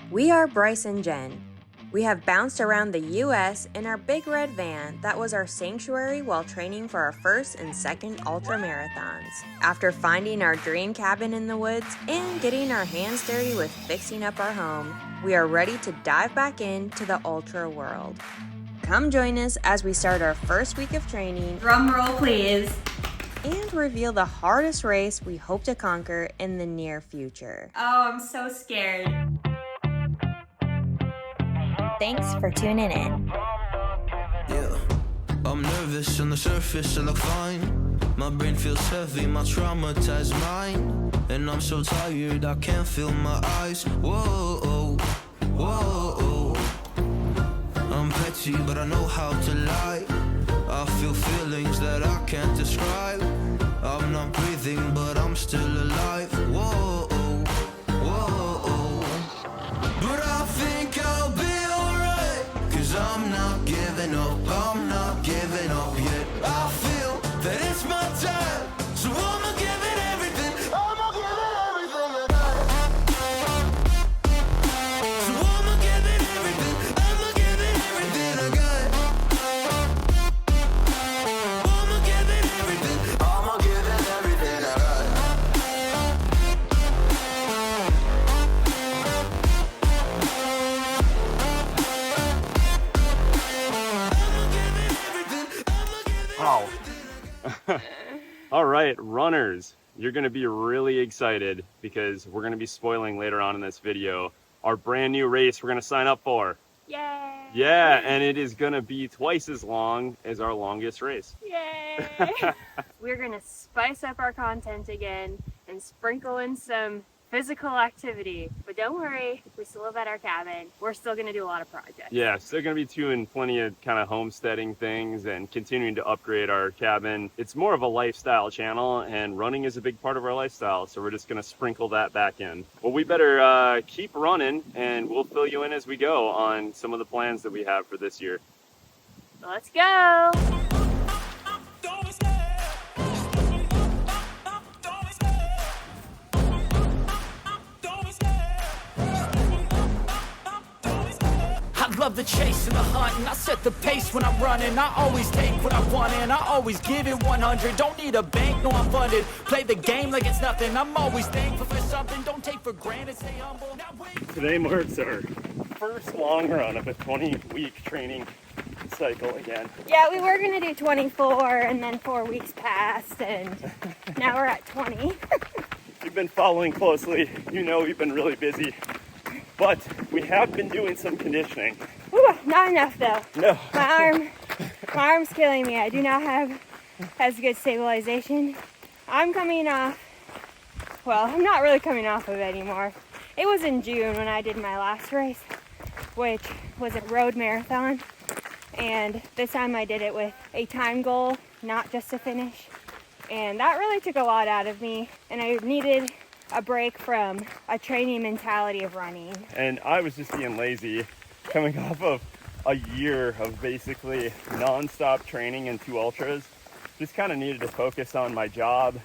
We are Bryce and Jen. We have bounced around the U.S. in our big red van that was our sanctuary while training for our first and second ultramarathons. After finding our dream cabin in the woods and getting our hands dirty with fixing up our home, we are ready to dive back into the ultra world. Come join us as we start our first week of training. Drum roll, please. And reveal the hardest race we hope to conquer in the near future. Oh, I'm so scared. Thanks for tuning in. Yeah, I'm nervous on the surface, I look fine. My brain feels heavy, my traumatized mind. And I'm so tired, I can't feel my eyes. Whoa, whoa. I'm petty, but I know how to lie. I feel feelings that I can't describe. I'm not breathing, but I'm still alive. Whoa, whoa. But I think I'll be alright, 'cause I'm not giving up, I'm not giving up yet. I feel that it's my time, so I'ma give it everything. I'ma give it everything I got. So I'ma give it everything, I'ma give it everything I got. I'ma give it everything, I'ma give it everything I got. Wow. All right, runners, you're going to be really excited because we're going to be spoiling later on in this video our brand new race we're going to sign up for. Yay! Yeah, and it is going to be twice as long as our longest race. Yay! We're gonna spice up our content again and sprinkle in some physical activity. But don't worry, we still live at our cabin. We're still gonna do a lot of projects. Yeah, so they're going to be doing plenty of kind of homesteading things and continuing to upgrade our cabin. It's more of a lifestyle channel, and running is a big part of our lifestyle, so we're just going to sprinkle that back in. Well, we better keep running, and we'll fill you in as we go on some of the plans that we have for this year. Let's go! I love the chase and the hunt, and I set the pace when I'm running. I always take what I want and I always give it 100. Don't need a bank, no I'm funded. Play the game like it's nothing. I'm always thankful for something. Don't take for granted, stay humble. Now wait. Today marks our first long run of a 20-week training cycle again. Yeah, we were gonna do 24 and then 4 weeks passed and now we're at 20. If you've been following closely, you know we've been really busy, but we have been doing some conditioning. Ooh, not enough though. No. My arm's killing me. I do not have as good stabilization. I'm coming off, well, I'm not really coming off of it anymore. It was in June when I did my last race, which was a road marathon. And this time I did it with a time goal, not just a finish. And that really took a lot out of me. And I needed a break from a training mentality of running. And I was just being lazy, coming off of a year of basically non-stop training in 2 ultras. Just kind of needed to focus on my job,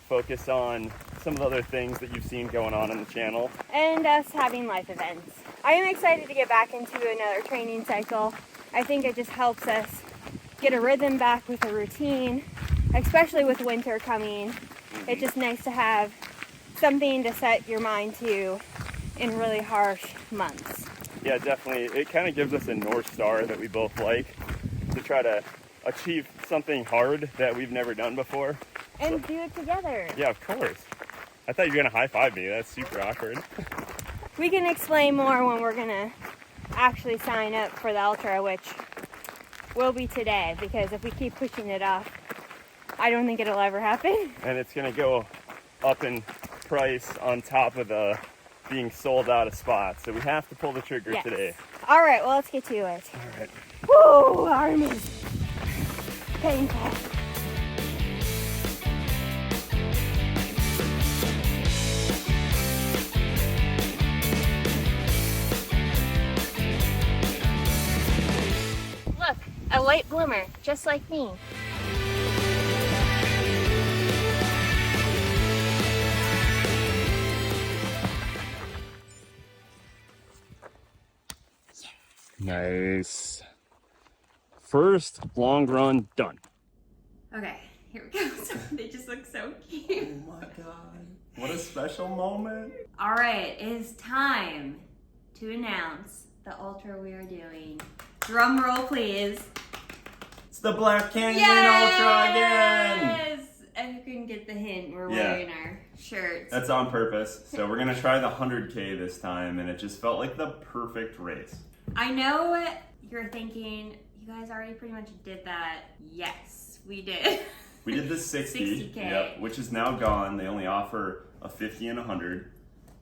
focus on some of the other things that you've seen going on the channel. And us having life events. I am excited to get back into another training cycle. I think it just helps us get a rhythm back with a routine, especially with winter coming. It's just nice to have something to set your mind to in really harsh months. Yeah, definitely. It kind of gives us a North Star that we both like to try to achieve something hard that we've never done before. And do it together. Yeah, of course. I thought you were going to high-five me. That's super awkward. We can explain more when we're gonna actually sign up for the ultra, which will be today, because if we keep pushing it off, I don't think it'll ever happen. And it's going to go up in price on top of the being sold out of spots. So we have to pull the trigger Yes. today. All right, well, let's get to it. All right. Woo, arm is painful. Look, a late bloomer, just like me. Nice. First long run done. Okay, here we go. They just look so cute. Oh my god. What a special moment. All right, it is time to announce the ultra we are doing. Drum roll, please. It's the Black Canyon Ultra again. Yes! And you can get the hint. We're wearing our shirts. That's on purpose. So we're gonna try the 100K this time, and it just felt like the perfect race. I know you're thinking, you guys already pretty much did that. Yes, we did. We did the 60, 60K. Yep, which is now gone. They only offer a 50 and 100.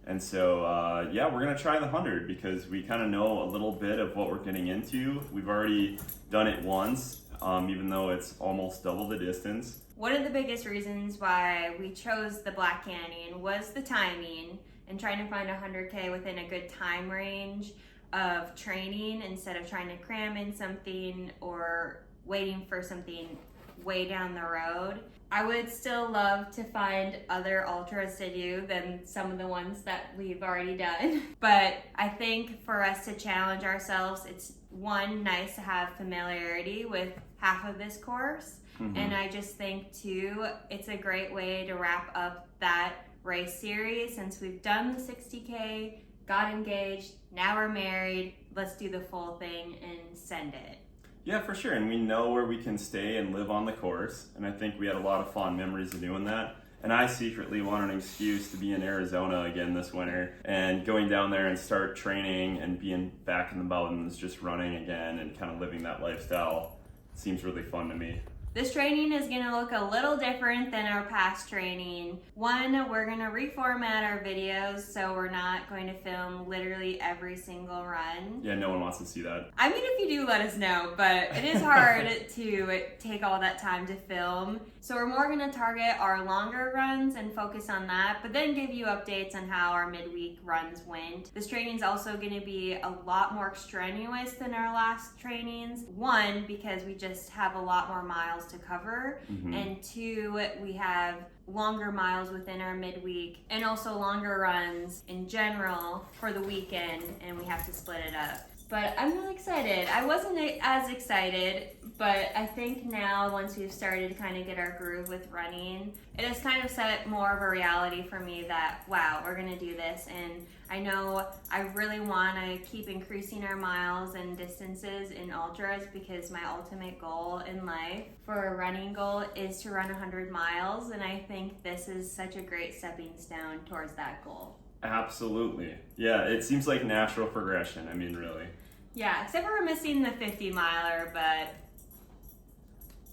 And so, yeah, we're gonna try the 100 because we kind of know a little bit of what we're getting into. We've already done it once, even though it's almost double the distance. One of the biggest reasons why we chose the Black Canyon was the timing and trying to find 100K within a good time range of training instead of trying to cram in something or waiting for something way down the road. I would still love to find other ultras to do than some of the ones that we've already done. But I think for us to challenge ourselves, it's one, nice to have familiarity with half of this course. And I just think too, it's a great way to wrap up that race series since we've done the 60K, got engaged, now we're married, let's do the full thing and send it. Yeah, for sure. And we know where we can stay and live on the course. And I think we had a lot of fond memories of doing that. And I secretly wanted an excuse to be in Arizona again this winter and going down there and start training and being back in the mountains, just running again and kind of living that lifestyle. Seems really fun to me. This training is going to look a little different than our past training. One, we're going to reformat our videos so we're not going to film literally every single run. Yeah, no one wants to see that. I mean, if you do, let us know, but it is hard to take all that time to film. So we're more going to target our longer runs and focus on that, but then give you updates on how our midweek runs went. This training is also going to be a lot more strenuous than our last trainings. One, because we just have a lot more miles to cover, and two, we have longer miles within our midweek and also longer runs in general for the weekend, and we have to split it up. But I'm really excited. I wasn't as excited, but I think now once we've started to kind of get our groove with running, it has kind of set more of a reality for me that, wow, we're gonna do this. And I know I really wanna keep increasing our miles and distances in ultras because my ultimate goal in life for a running goal is to run 100 miles. And I think this is such a great stepping stone towards that goal. Absolutely. Yeah, it seems like natural progression. I mean, really. Yeah, except for we're missing the 50 miler, but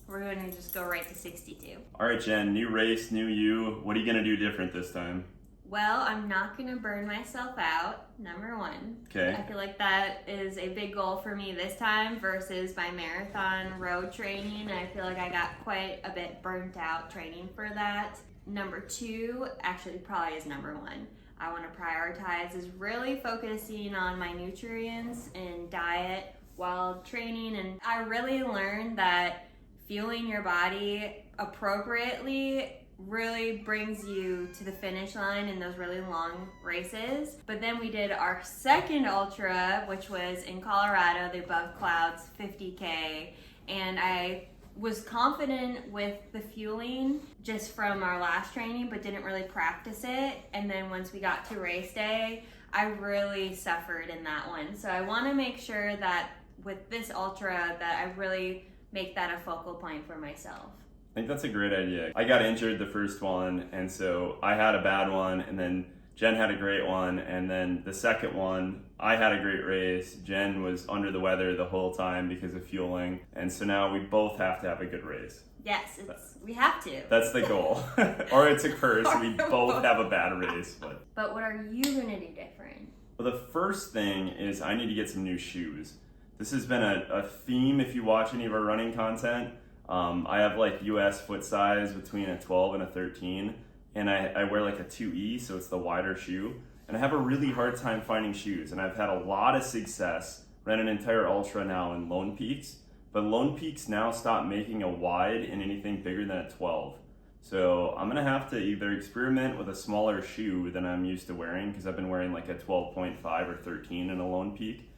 we're going to just go right to 62. All right, Jen, new race, new you. What are you going to do different this time? Well, I'm not going to burn myself out, number one. Okay. I feel like that is a big goal for me this time versus my marathon road training. I feel like I got quite a bit burnt out training for that. Number two, actually probably is number one. I want to prioritize is really focusing on my nutrients and diet while training. And I really learned that fueling your body appropriately really brings you to the finish line in those really long races. But then we did our second ultra, which was in Colorado, the Above Clouds 50K. And I was confident with the fueling just from our last training, but didn't really practice it. And then once we got to race day, I really suffered in that one. So I want to make sure that with this ultra that I really make that a focal point for myself. I think that's a great idea. I got injured the first one, and so I had a bad one, and then Jen had a great one, and then the second one, I had a great race. Jen was under the weather the whole time because of fueling, and so now we both have to have a good race. Yes, we have to. That's the goal. Or it's a curse, we both have a bad race. But what are you going to do different? Well, the first thing is I need to get some new shoes. This has been a theme if you watch any of our running content. I have like US foot size between a 12 and a 13. And I wear like a 2E, so it's the wider shoe. And I have a really hard time finding shoes. And I've had a lot of success, ran an entire ultra now in Lone Peaks. But Lone Peaks now stopped making a wide in anything bigger than a 12. So I'm gonna have to either experiment with a smaller shoe than I'm used to wearing, because I've been wearing like a 12.5 or 13 in a Lone Peak,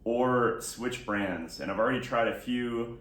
or switch brands. And I've already tried a few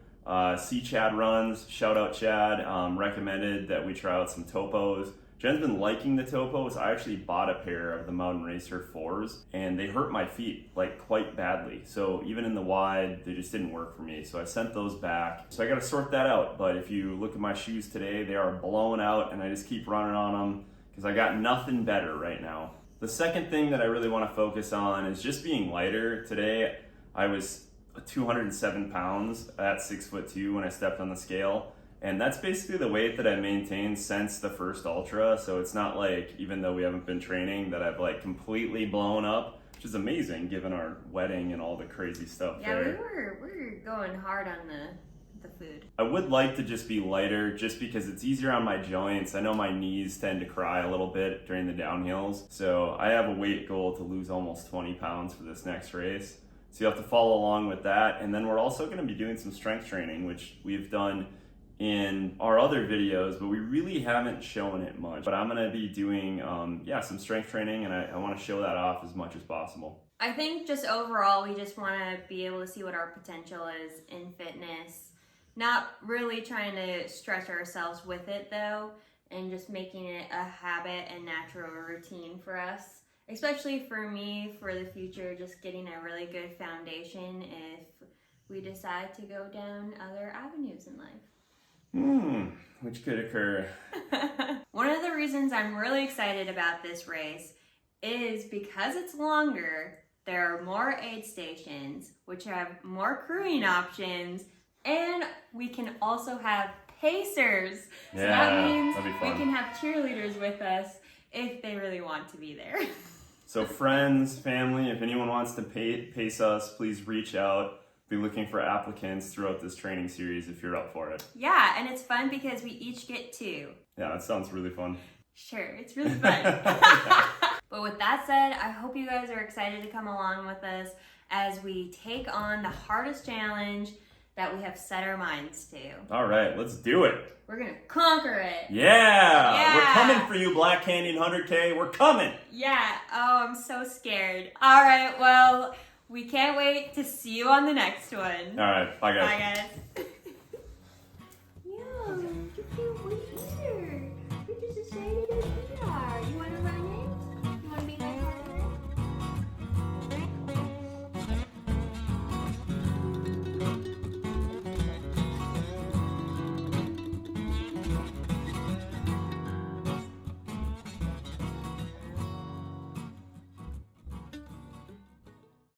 see Chad runs, shout out Chad, recommended that we try out some topos. Jen's been liking the topos. I actually bought a pair of the Mountain Racer 4s and they hurt my feet like quite badly. So even in the wide, they just didn't work for me. So I sent those back. So I got to sort that out. But if you look at my shoes today, they are blown out and I just keep running on them because I got nothing better right now. The second thing that I really want to focus on is just being lighter. Today, I was 207 pounds at 6'2" when I stepped on the scale. And that's basically the weight that I maintained since the first ultra. So it's not like, even though we haven't been training, that I've like completely blown up, which is amazing given our wedding and all the crazy stuff there. Yeah, we were going hard on the food. I would like to just be lighter just because it's easier on my joints. I know my knees tend to cry a little bit during the downhills. So I have a weight goal to lose almost 20 pounds for this next race. So you have to follow along with that. And then we're also going to be doing some strength training, which we've done in our other videos, but we really haven't shown it much. But I'm gonna be doing some strength training, and I wanna show that off as much as possible. I think just overall, we just wanna be able to see what our potential is in fitness. Not really trying to stretch ourselves with it though, and just making it a habit and natural routine for us. Especially for me, for the future, just getting a really good foundation if we decide to go down other avenues in life. Which could occur. One of the reasons I'm really excited about this race is because it's longer, there are more aid stations, which have more crewing options, and we can also have pacers. So that means we can have cheerleaders with us if they really want to be there. So friends, family, if anyone wants to pace us, please reach out. Be looking for applicants throughout this training series if you're up for it. Yeah, and it's fun because we each get 2. Yeah, that sounds really fun. Sure, it's really fun. But with that said, I hope you guys are excited to come along with us as we take on the hardest challenge that we have set our minds to. All right, let's do it. We're gonna conquer it. Yeah! We're coming for you, Black Canyon 100K. We're coming. Yeah, oh, I'm so scared. All right, well, we can't wait to see you on the next one. All right, bye guys. Bye guys.